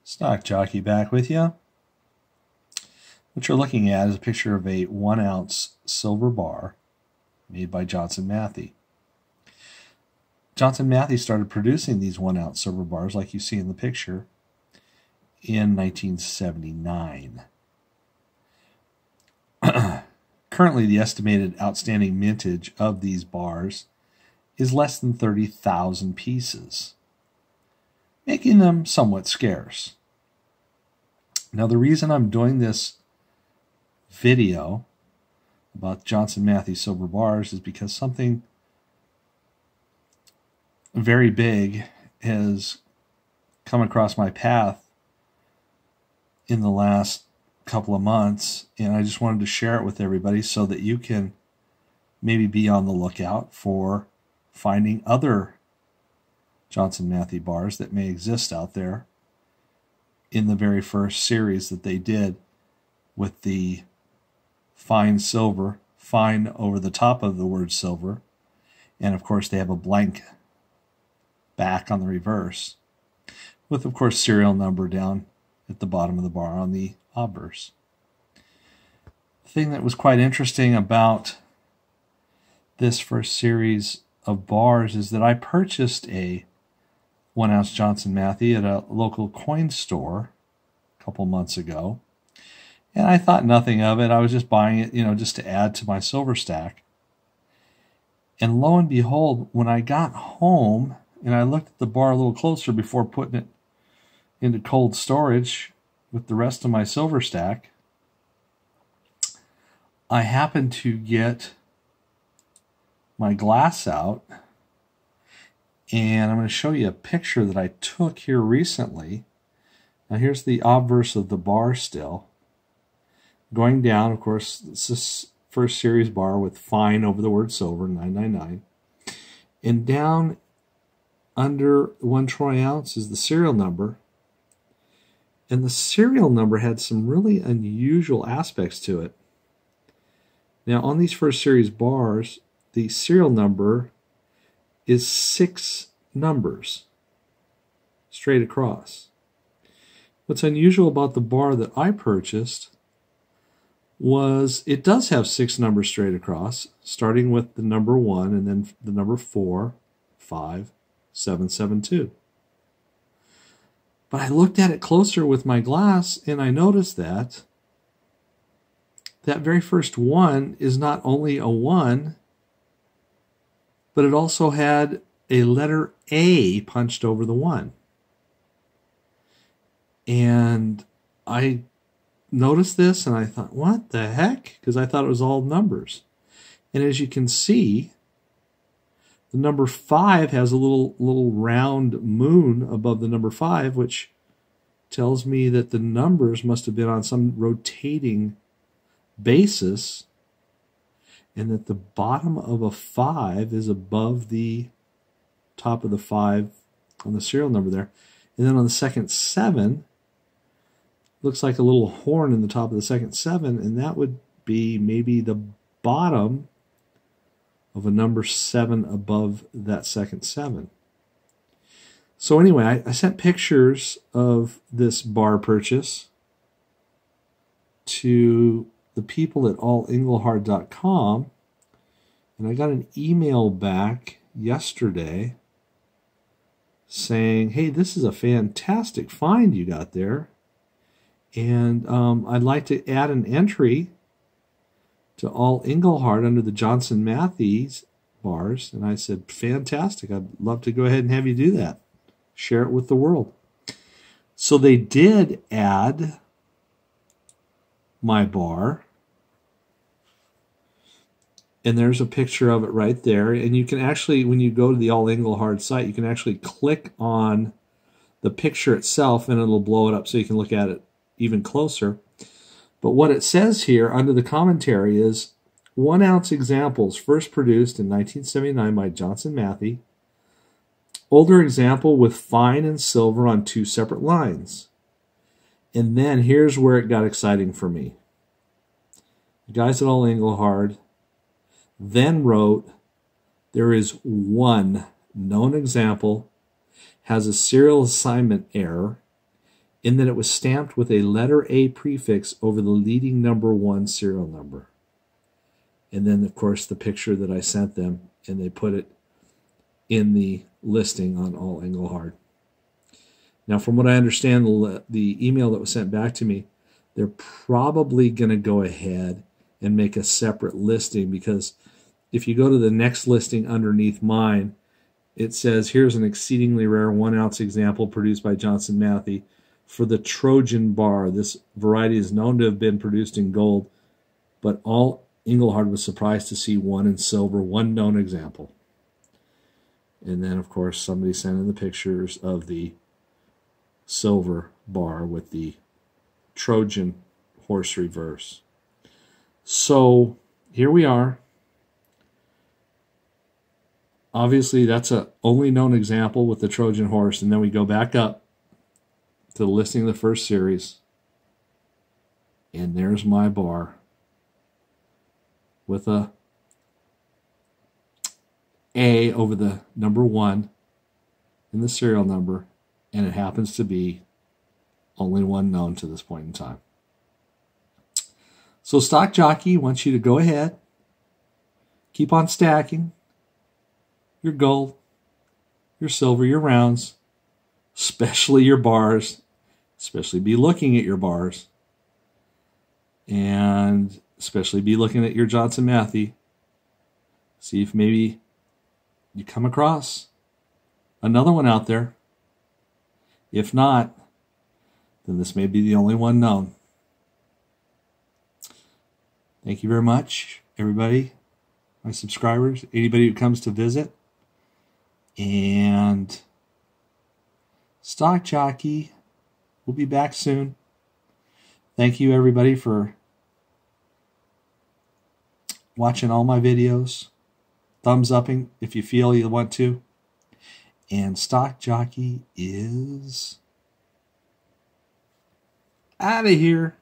Stock Jockey back with you. What you're looking at is a picture of a 1 ounce silver bar made by Johnson Matthey. Johnson Matthey started producing these 1 ounce silver bars like you see in the picture in 1979. Currently, the estimated outstanding mintage of these bars is less than 30,000 pieces, making them somewhat scarce. Now, the reason I'm doing this video about Johnson Matthey Silver Bars is because something very big has come across my path in the last couple of months, and I just wanted to share it with everybody so that you can maybe be on the lookout for finding other Johnson Matthey bars that may exist out there in the very first series that they did with the fine silver, fine over the top of the word silver, and of course they have a blank back on the reverse with, of course, serial number down at the bottom of the bar on the obverse. The thing that was quite interesting about this first series of bars is that I purchased a 1 ounce Johnson Matthey at a local coin store a couple months ago, and I thought nothing of it. I was just buying it, just to add to my silver stack. And lo and behold, when I got home and I looked at the bar a little closer before putting it into cold storage with the rest of my silver stack, I happened to get my glass out, and I'm going to show you a picture that I took here recently. Now here's the obverse of the bar still. Going down, of course, this is first series bar with fine over the word silver, 999. And down under 1 troy ounce is the serial number. And the serial number had some really unusual aspects to it. Now, on these first series bars, the serial number is 6 numbers straight across. What's unusual about the bar that I purchased was it does have 6 numbers straight across, starting with the number 1 and then the number 4, 5, 7, 7, 2. But I looked at it closer with my glass, and I noticed that that very first 1 is not only a 1, but it also had a letter A punched over the 1. And I noticed this, and I thought, what the heck? Because I thought it was all numbers. And as you can see, the number 5 has a little round moon above the number 5, which tells me that the numbers must have been on some rotating basis, and that the bottom of a 5 is above the top of the 5 on the serial number there. And then on the second 7, looks like a little horn in the top of the second 7, and that would be maybe the bottom of a number 7 above that second 7. So anyway, I sent pictures of this bar purchase to the people at allengelhard.com, and I got an email back yesterday saying, hey, this is a fantastic find you got there, and I'd like to add an entry to All Engelhard under the Johnson Matthey's bars. And I said, fantastic, I'd love to go ahead and have you do that. Share it with the world. So they did add my bar, and there's a picture of it right there. And you can actually, when you go to the All Engelhard site, you can actually click on the picture itself, and it'll blow it up so you can look at it even closer. But what it says here under the commentary is 1 ounce examples first produced in 1979 by Johnson Matthey. Older example with fine and silver on 2 separate lines. And then here's where it got exciting for me. The guys at All Engelhard then wrote, there is 1 known example, has a serial assignment error, in that it was stamped with a letter A prefix over the leading number 1 serial number. And then, of course, the picture that I sent them, and they put it in the listing on All Engelhard. Now, from what I understand, the email that was sent back to me, they're probably going to go ahead and make a separate listing, because if you go to the next listing underneath mine, it says, here's an exceedingly rare 1-ounce example produced by Johnson Matthey for the Trojan Bar. This variety is known to have been produced in gold, but All Engelhard was surprised to see one in silver, one known example. And then, of course, somebody sent in the pictures of the silver bar with the Trojan horse reverse. So here we are. Obviously, that's a only known example with the Trojan horse. And then we go back up to the listing of the first series. And there's my bar with a A over the number 1 in the serial number. And it happens to be only one known to this point in time. So Stock Jockey wants you to go ahead, keep on stacking your gold, your silver, your rounds, especially your bars, especially be looking at your bars, and especially be looking at your Johnson Matthey. See if maybe you come across another one out there. If not, then this may be the only one known. Thank you very much, everybody, my subscribers, anybody who comes to visit. And Stock Jockey will be back soon. Thank you, everybody, for watching all my videos. Thumbs upping if you feel you want to. And Stock Jockey is out of here.